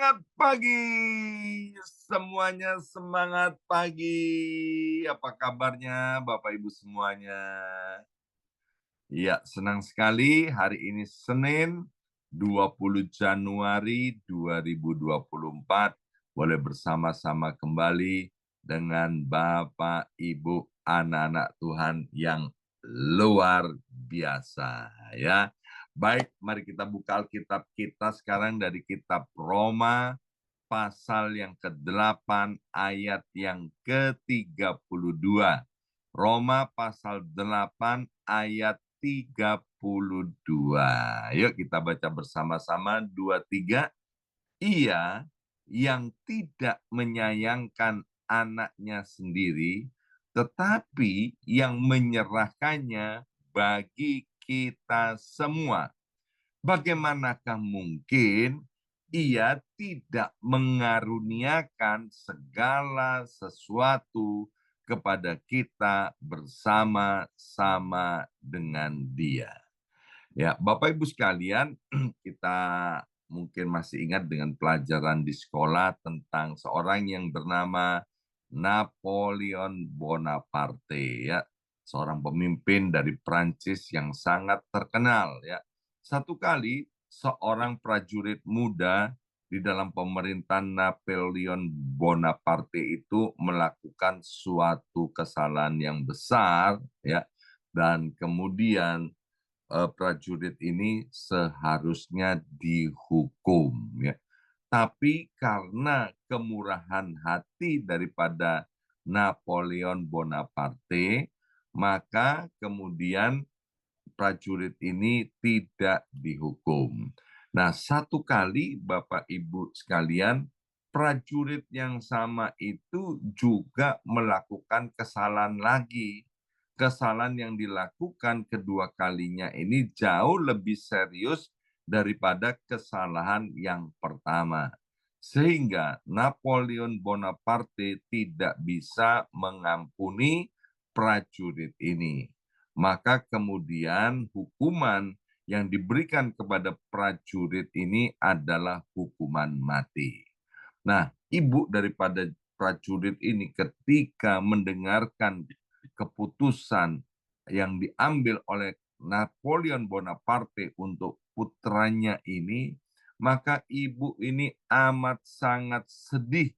Semangat pagi semuanya, semangat pagi. Apa kabarnya Bapak Ibu semuanya? Ya, senang sekali hari ini Senin 20 Januari 2024 boleh bersama-sama kembali dengan Bapak Ibu anak-anak Tuhan yang luar biasa ya. Baik, mari kita buka Alkitab kita sekarang dari kitab Roma pasal yang ke-8 ayat yang ke-32. Roma pasal 8 ayat 32. Yuk kita baca bersama-sama 2 3. Ia yang tidak menyayangkan anaknya sendiri, tetapi yang menyerahkannya bagi kita semua. Bagaimanakah mungkin ia tidak mengaruniakan segala sesuatu kepada kita bersama-sama dengan Dia. Ya, Bapak Ibu sekalian, kita mungkin masih ingat dengan pelajaran di sekolah tentang seorang yang bernama Napoleon Bonaparte ya, seorang pemimpin dari Prancis yang sangat terkenal ya. Satu kali seorang prajurit muda di dalam pemerintahan Napoleon Bonaparte itu melakukan suatu kesalahan yang besar ya, dan kemudian prajurit ini seharusnya dihukum ya. Tapi karena kemurahan hati daripada Napoleon Bonaparte, maka kemudian prajurit ini tidak dihukum. Nah, satu kali Bapak Ibu sekalian, prajurit yang sama itu juga melakukan kesalahan lagi. Kesalahan yang dilakukan kedua kalinya ini jauh lebih serius daripada kesalahan yang pertama. Sehingga Napoleon Bonaparte tidak bisa mengampuni prajurit ini. Maka kemudian hukuman yang diberikan kepada prajurit ini adalah hukuman mati. Nah, ibu daripada prajurit ini ketika mendengarkan keputusan yang diambil oleh Napoleon Bonaparte untuk putranya ini, maka ibu ini amat sangat sedih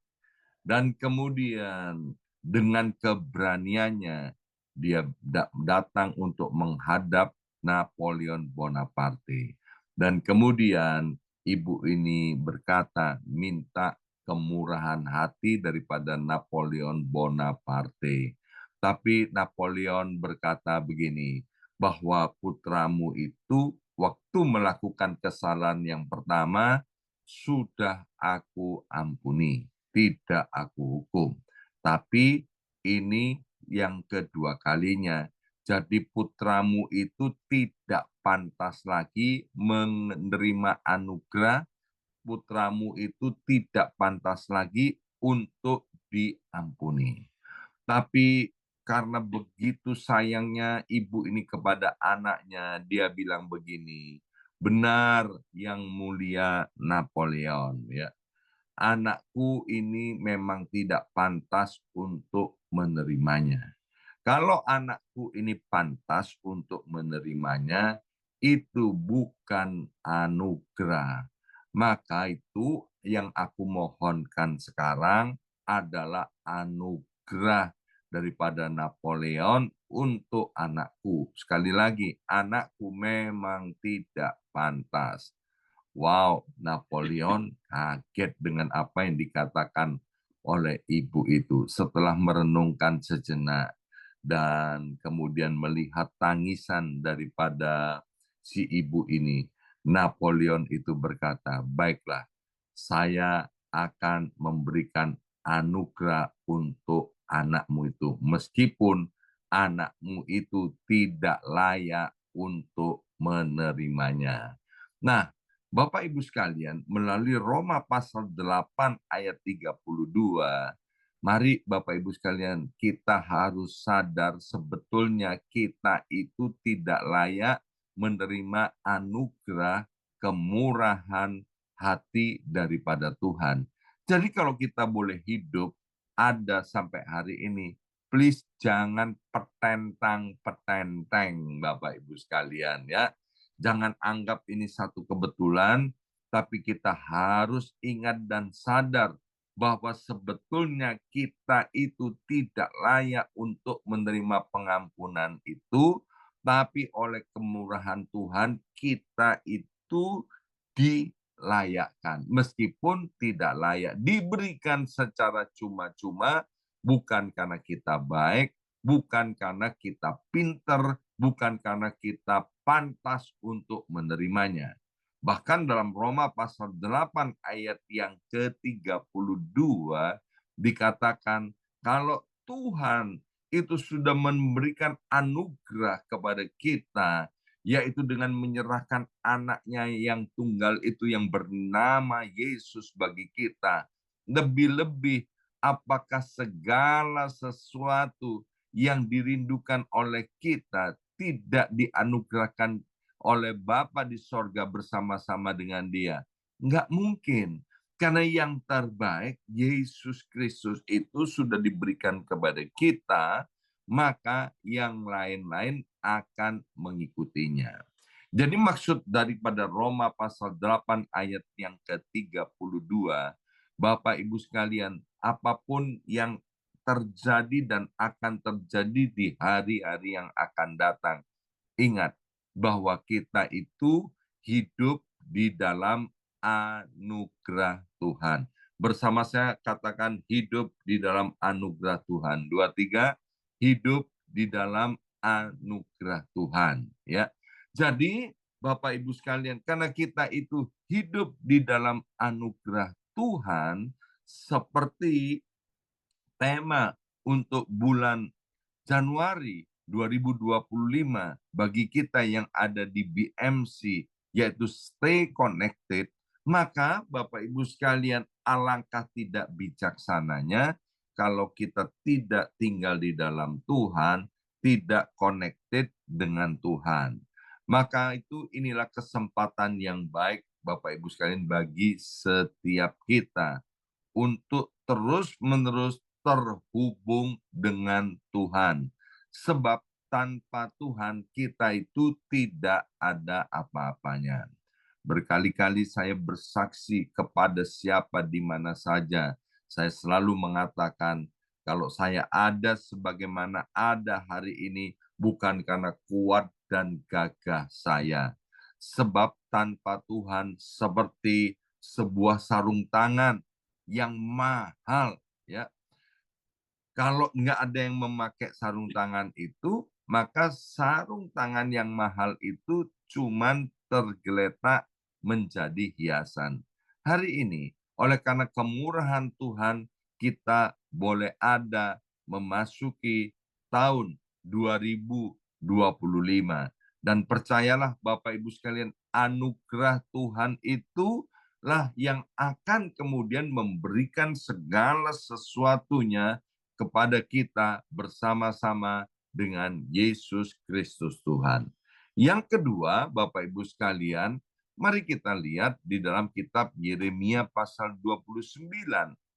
dan kemudian dengan keberaniannya dia datang untuk menghadap Napoleon Bonaparte. Dan kemudian ibu ini berkata, minta kemurahan hati daripada Napoleon Bonaparte. Tapi Napoleon berkata begini, bahwa putramu itu waktu melakukan kesalahan yang pertama sudah aku ampuni, tidak aku hukum. Tapi ini yang kedua kalinya. Jadi putramu itu tidak pantas lagi menerima anugerah, putramu itu tidak pantas lagi untuk diampuni. Tapi karena begitu sayangnya ibu ini kepada anaknya, dia bilang begini, benar yang mulia Napoleon, ya. Anakku ini memang tidak pantas untuk menerimanya. Kalau anakku ini pantas untuk menerimanya, itu bukan anugerah. Maka itu yang aku mohonkan sekarang adalah anugerah daripada Napoleon untuk anakku. Sekali lagi, anakku memang tidak pantas. Wow, Napoleon kaget dengan apa yang dikatakan oleh ibu itu. Setelah merenungkan sejenak dan kemudian melihat tangisan daripada si ibu ini, Napoleon itu berkata, baiklah, saya akan memberikan anugerah untuk anakmu itu, meskipun anakmu itu tidak layak untuk menerimanya. Nah, Bapak Ibu sekalian, melalui Roma pasal 8 ayat 32, mari Bapak Ibu sekalian, kita harus sadar sebetulnya kita itu tidak layak menerima anugerah kemurahan hati daripada Tuhan. Jadi kalau kita boleh hidup ada sampai hari ini, please jangan petentang-petenteng Bapak Ibu sekalian ya. Jangan anggap ini satu kebetulan, tapi kita harus ingat dan sadar bahwa sebetulnya kita itu tidak layak untuk menerima pengampunan itu, tapi oleh kemurahan Tuhan kita itu dilayakkan. Meskipun tidak layak, diberikan secara cuma-cuma, bukan karena kita baik, bukan karena kita pinter, bukan karena kita pantas untuk menerimanya. Bahkan dalam Roma pasal 8 ayat yang ke-32 dikatakan kalau Tuhan itu sudah memberikan anugerah kepada kita, yaitu dengan menyerahkan anaknya yang tunggal itu yang bernama Yesus bagi kita. Lebih-lebih apakah segala sesuatu yang dirindukan oleh kita tidak dianugerahkan oleh Bapa di sorga bersama-sama dengan dia? Enggak mungkin. Karena yang terbaik, Yesus Kristus itu sudah diberikan kepada kita, maka yang lain-lain akan mengikutinya. Jadi maksud daripada Roma pasal 8 ayat yang ke-32, Bapak Ibu sekalian, apapun yang terjadi dan akan terjadi di hari-hari yang akan datang, ingat bahwa kita itu hidup di dalam anugerah Tuhan. Bersama saya katakan hidup di dalam anugerah Tuhan. 2, 3, hidup di dalam anugerah Tuhan. Ya, jadi Bapak Ibu sekalian, karena kita itu hidup di dalam anugerah Tuhan, seperti tema untuk bulan Januari 2025 bagi kita yang ada di BMC, yaitu stay connected, maka Bapak Ibu sekalian, alangkah tidak bijaksananya kalau kita tidak tinggal di dalam Tuhan, tidak connected dengan Tuhan. Maka itu inilah kesempatan yang baik Bapak Ibu sekalian bagi setiap kita untuk terus-menerus terhubung dengan Tuhan. Sebab tanpa Tuhan kita itu tidak ada apa-apanya. Berkali-kali saya bersaksi kepada siapa di mana saja. Saya selalu mengatakan, kalau saya ada sebagaimana ada hari ini, bukan karena kuat dan gagah saya. Sebab tanpa Tuhan seperti sebuah sarung tangan yang mahal, ya. Kalau nggak ada yang memakai sarung tangan itu, maka sarung tangan yang mahal itu cuman tergeletak menjadi hiasan. Hari ini, oleh karena kemurahan Tuhan, kita boleh ada memasuki tahun 2025. Dan percayalah Bapak Ibu sekalian, anugerah Tuhan itu lah yang akan kemudian memberikan segala sesuatunya kepada kita bersama-sama dengan Yesus Kristus Tuhan. Yang kedua, Bapak Ibu sekalian, mari kita lihat di dalam kitab Yeremia pasal 29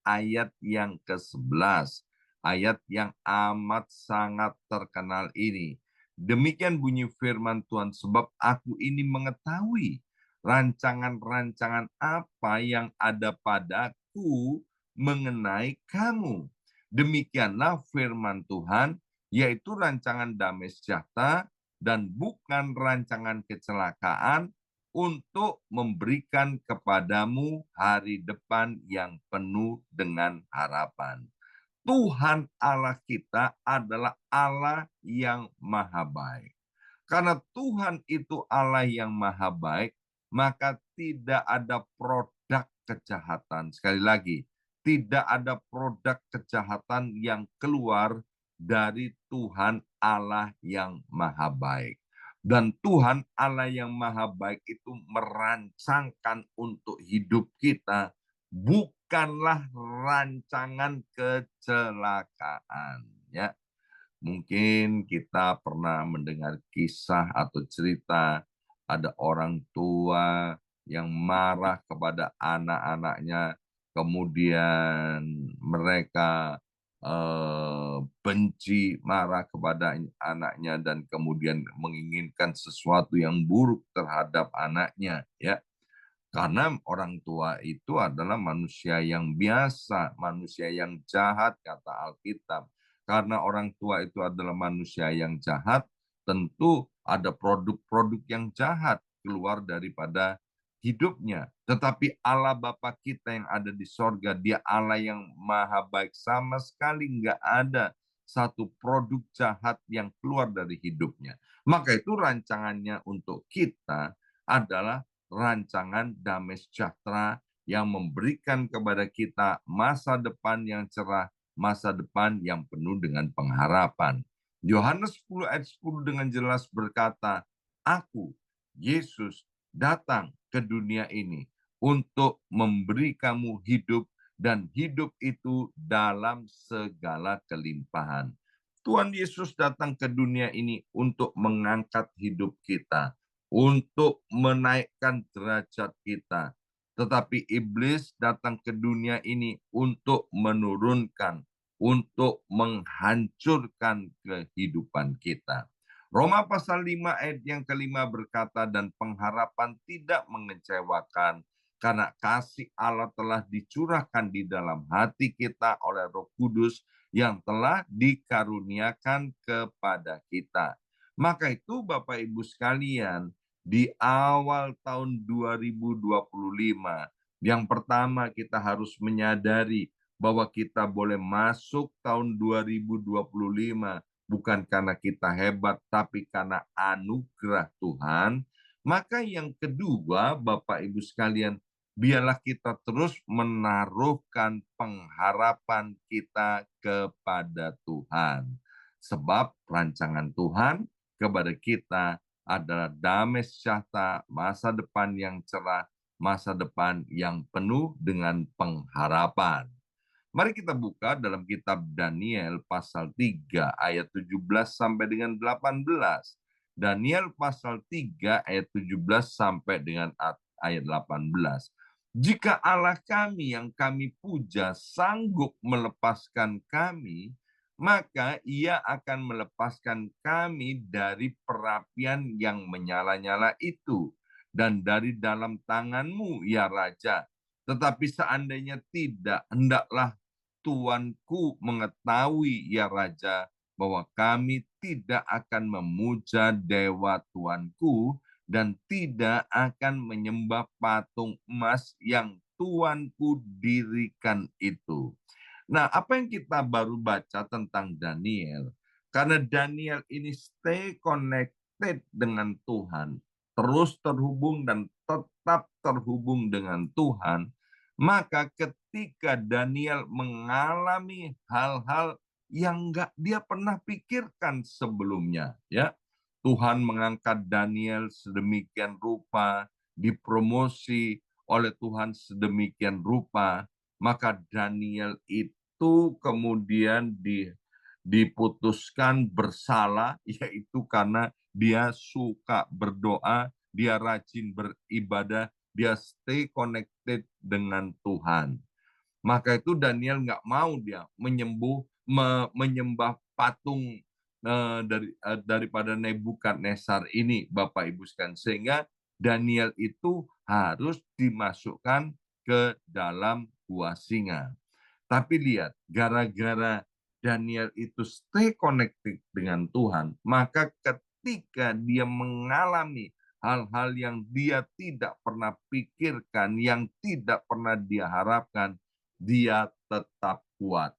ayat yang ke-11. Ayat yang amat sangat terkenal ini. Demikian bunyi firman Tuhan, sebab aku ini mengetahui rancangan-rancangan apa yang ada padaku mengenai kamu. Demikianlah firman Tuhan, yaitu rancangan damai sejahtera dan bukan rancangan kecelakaan, untuk memberikan kepadamu hari depan yang penuh dengan harapan. Tuhan Allah kita adalah Allah yang maha baik. Karena Tuhan itu Allah yang maha baik, maka tidak ada produk kejahatan. Sekali lagi, tidak ada produk kejahatan yang keluar dari Tuhan Allah yang maha baik. Dan Tuhan Allah yang maha baik itu merancangkan untuk hidup kita, bukanlah rancangan kecelakaan. Ya, mungkin kita pernah mendengar kisah atau cerita ada orang tua yang marah kepada anak-anaknya, kemudian mereka benci, marah kepada anaknya, dan kemudian menginginkan sesuatu yang buruk terhadap anaknya, ya. Karena orang tua itu adalah manusia yang biasa, manusia yang jahat, kata Alkitab. Karena orang tua itu adalah manusia yang jahat, tentu ada produk-produk yang jahat keluar daripada hidupnya. Tetapi Allah Bapa kita yang ada di sorga, Dia Allah yang maha baik, sama sekali nggak ada satu produk jahat yang keluar dari hidupnya. Maka itu rancangannya untuk kita adalah rancangan damai sejahtera yang memberikan kepada kita masa depan yang cerah, masa depan yang penuh dengan pengharapan. Yohanes 10 ayat 10 dengan jelas berkata, Aku, Yesus, datang ke dunia ini untuk memberi kamu hidup, dan hidup itu dalam segala kelimpahan. Tuhan Yesus datang ke dunia ini untuk mengangkat hidup kita, untuk menaikkan derajat kita. Tetapi iblis datang ke dunia ini untuk menurunkan, untuk menghancurkan kehidupan kita. Roma pasal 5 ayat yang kelima berkata, dan pengharapan tidak mengecewakan, karena kasih Allah telah dicurahkan di dalam hati kita oleh Roh Kudus yang telah dikaruniakan kepada kita. Maka itu Bapak Ibu sekalian, di awal tahun 2025, yang pertama kita harus menyadari bahwa kita boleh masuk tahun 2025 bukan karena kita hebat, tapi karena anugerah Tuhan. Maka yang kedua, Bapak Ibu sekalian, biarlah kita terus menaruhkan pengharapan kita kepada Tuhan. Sebab rancangan Tuhan kepada kita adalah damai sejahtera, masa depan yang cerah, masa depan yang penuh dengan pengharapan. Mari kita buka dalam kitab Daniel pasal 3 ayat 17 sampai dengan 18. Daniel pasal 3 ayat 17 sampai dengan ayat 18. Jika Allah kami yang kami puja sanggup melepaskan kami, maka Ia akan melepaskan kami dari perapian yang menyala-nyala itu, dan dari dalam tangan-Mu, ya Raja. Tetapi seandainya tidak, hendaklah Tuanku mengetahui, ya Raja, bahwa kami tidak akan memuja dewa Tuanku dan tidak akan menyembah patung emas yang Tuanku dirikan itu. Nah, apa yang kita baru baca tentang Daniel? Karena Daniel ini stay connected dengan Tuhan, terus terhubung dan tetap terhubung dengan Tuhan, maka ketika Daniel mengalami hal-hal yang nggak dia pernah pikirkan sebelumnya, ya, Tuhan mengangkat Daniel sedemikian rupa, dipromosi oleh Tuhan sedemikian rupa, maka Daniel itu kemudian diputuskan bersalah, yaitu karena dia suka berdoa, dia rajin beribadah, dia stay connected dengan Tuhan. Maka itu Daniel nggak mau dia menyembah patung daripada Nebukadnezar ini, Bapak Ibu sekalian. Sehingga Daniel itu harus dimasukkan ke dalam gua singa. Tapi lihat, gara-gara Daniel itu stay connected dengan Tuhan, maka ketika dia mengalami hal-hal yang dia tidak pernah pikirkan, yang tidak pernah dia harapkan, dia tetap kuat.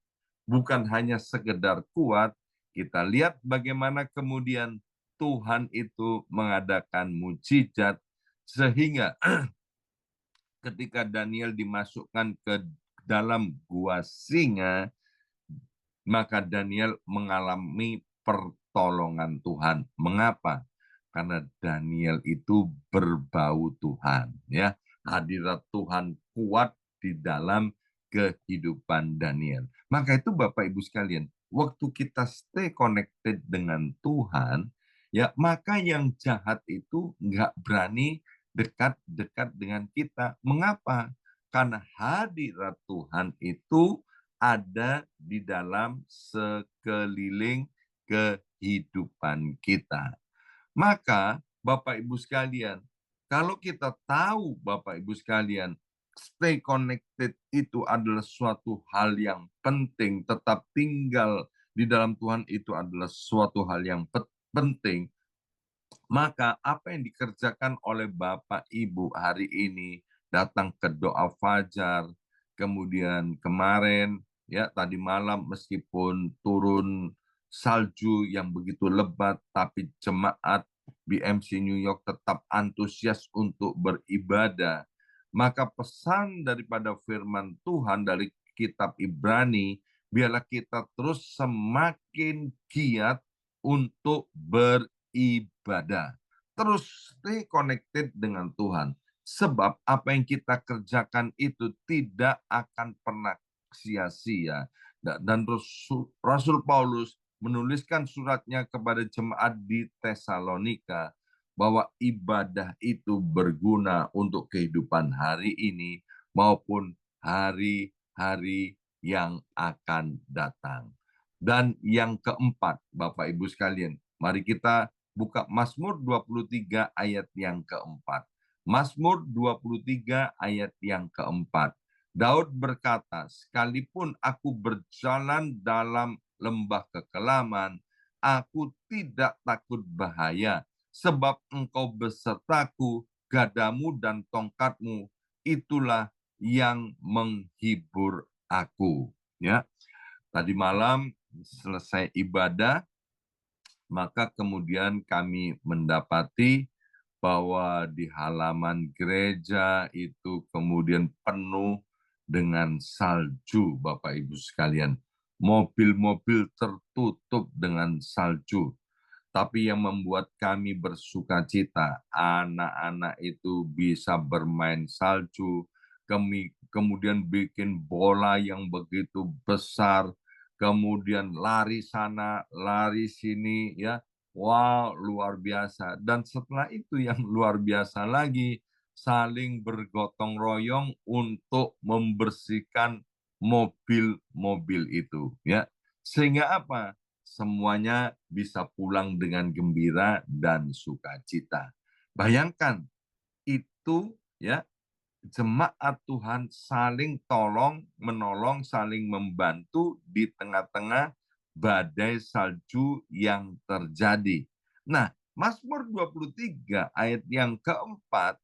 Bukan hanya sekedar kuat, kita lihat bagaimana kemudian Tuhan itu mengadakan mujizat, sehingga ketika Daniel dimasukkan ke dalam gua singa, maka Daniel mengalami pertolongan Tuhan. Mengapa? Karena Daniel itu berbau Tuhan, ya. Hadirat Tuhan kuat di dalam kehidupan Daniel. Maka itu Bapak Ibu sekalian, waktu kita stay connected dengan Tuhan, ya, maka yang jahat itu nggak berani dekat-dekat dengan kita. Mengapa? Karena hadirat Tuhan itu ada di dalam sekeliling kehidupan kita. Maka Bapak Ibu sekalian, kalau kita tahu Bapak Ibu sekalian, stay connected itu adalah suatu hal yang penting, tetap tinggal di dalam Tuhan itu adalah suatu hal yang penting, maka apa yang dikerjakan oleh Bapak Ibu hari ini, datang ke doa fajar, kemudian kemarin ya tadi malam meskipun turun salju yang begitu lebat, tapi jemaat BMC New York tetap antusias untuk beribadah. Maka pesan daripada firman Tuhan dari kitab Ibrani, biarlah kita terus semakin giat untuk beribadah. Terus stay connected dengan Tuhan. Sebab apa yang kita kerjakan itu tidak akan pernah sia-sia. Dan Rasul Paulus menuliskan suratnya kepada jemaat di Tesalonika bahwa ibadah itu berguna untuk kehidupan hari ini maupun hari-hari yang akan datang. Dan yang keempat, Bapak Ibu sekalian, mari kita buka Mazmur 23 ayat yang keempat. Mazmur 23 ayat yang keempat. Daud berkata, sekalipun aku berjalan dalam lembah kekelaman, aku tidak takut bahaya, sebab engkau besertaku, gadamu dan tongkatmu, itulah yang menghibur aku. Ya, tadi malam selesai ibadah, maka kemudian kami mendapati bahwa di halaman gereja itu kemudian penuh dengan salju, Bapak Ibu sekalian. Mobil-mobil tertutup dengan salju. Tapi yang membuat kami bersuka cita, anak-anak itu bisa bermain salju, kemudian bikin bola yang begitu besar, kemudian lari sana, lari sini, ya. Wow, luar biasa. Dan setelah itu yang luar biasa lagi, saling bergotong royong untuk membersihkan mobil-mobil itu, ya. Sehingga apa? Semuanya bisa pulang dengan gembira dan sukacita. Bayangkan itu, ya, jemaat Tuhan saling menolong, saling membantu di tengah-tengah badai salju yang terjadi. Nah, Mazmur 23 ayat yang keempat,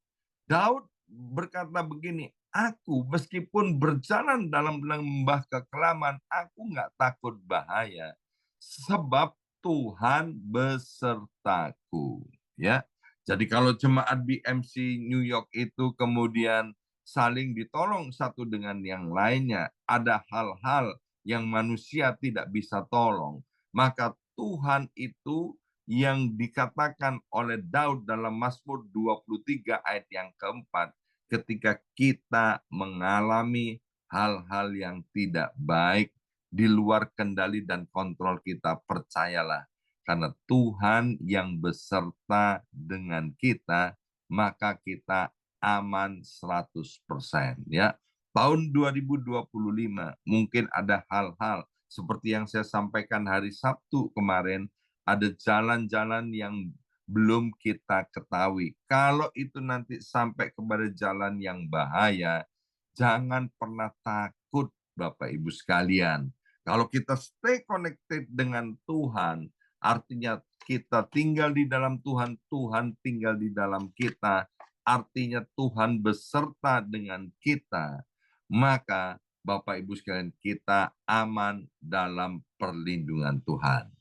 Daud berkata begini, aku meskipun berjalan dalam lembah kekelaman, aku nggak takut bahaya, sebab Tuhan besertaku. Ya, jadi kalau jemaat BMC New York itu kemudian saling ditolong satu dengan yang lainnya, ada hal-hal yang manusia tidak bisa tolong, maka Tuhan itu yang dikatakan oleh Daud dalam Mazmur 23 ayat yang keempat, ketika kita mengalami hal-hal yang tidak baik di luar kendali dan kontrol kita, percayalah, karena Tuhan yang beserta dengan kita, maka kita aman 100%. Ya. Tahun 2025 mungkin ada hal-hal seperti yang saya sampaikan hari Sabtu kemarin, ada jalan-jalan yang belum kita ketahui. Kalau itu nanti sampai kepada jalan yang bahaya, jangan pernah takut Bapak Ibu sekalian. Kalau kita stay connected dengan Tuhan, artinya kita tinggal di dalam Tuhan, Tuhan tinggal di dalam kita, artinya Tuhan beserta dengan kita, maka Bapak Ibu sekalian kita aman dalam perlindungan Tuhan.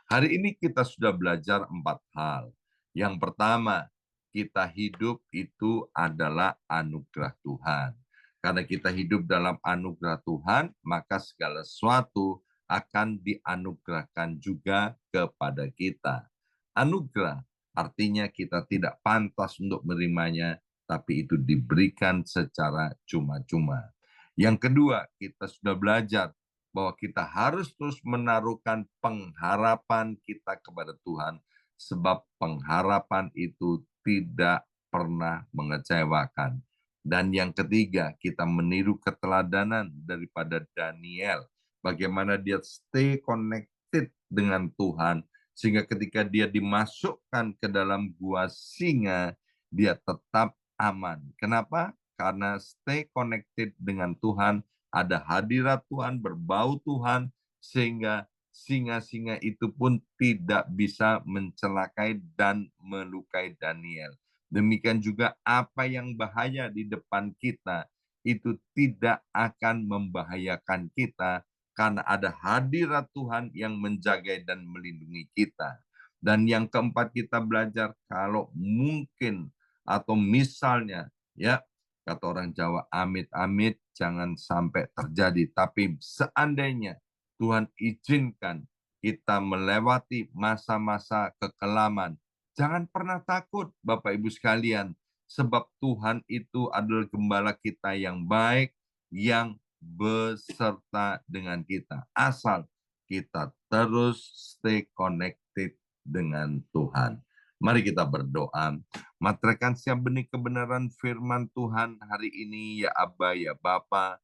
Hari ini kita sudah belajar 4 hal. Yang pertama, kita hidup itu adalah anugerah Tuhan. Karena kita hidup dalam anugerah Tuhan, maka segala sesuatu akan dianugerahkan juga kepada kita. Anugerah artinya kita tidak pantas untuk menerimanya, tapi itu diberikan secara cuma-cuma. Yang kedua, kita sudah belajar bahwa kita harus terus menaruhkan pengharapan kita kepada Tuhan, sebab pengharapan itu tidak pernah mengecewakan. Dan yang ketiga, kita meniru keteladanan daripada Daniel. Bagaimana dia stay connected dengan Tuhan, sehingga ketika dia dimasukkan ke dalam gua singa, dia tetap aman. Kenapa? Karena stay connected dengan Tuhan, ada hadirat Tuhan, berbau Tuhan, sehingga singa-singa itu pun tidak bisa mencelakai dan melukai Daniel. Demikian juga apa yang bahaya di depan kita itu tidak akan membahayakan kita karena ada hadirat Tuhan yang menjaga dan melindungi kita. Dan yang keempat kita belajar kalau mungkin atau misalnya ya kata orang Jawa amit-amit jangan sampai terjadi, tapi seandainya Tuhan izinkan kita melewati masa-masa kekelaman, jangan pernah takut Bapak Ibu sekalian, sebab Tuhan itu adalah gembala kita yang baik, yang beserta dengan kita. Asal kita terus stay connected dengan Tuhan. Mari kita berdoa. Materaikan siap benih kebenaran firman Tuhan hari ini ya Abba ya Bapa,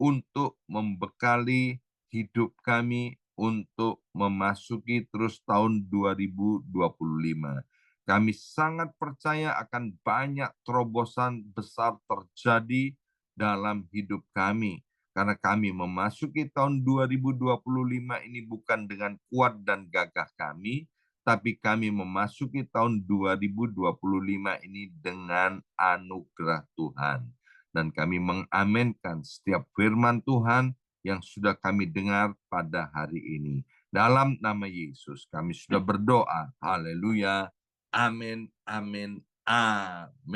untuk membekali hidup kami untuk memasuki terus tahun 2025. Kami sangat percaya akan banyak terobosan besar terjadi dalam hidup kami. Karena kami memasuki tahun 2025 ini bukan dengan kuat dan gagah kami, tapi kami memasuki tahun 2025 ini dengan anugerah Tuhan. Dan kami mengamenkan setiap firman Tuhan yang sudah kami dengar pada hari ini. Dalam nama Yesus kami sudah berdoa. Haleluya. Amin, amin, amin.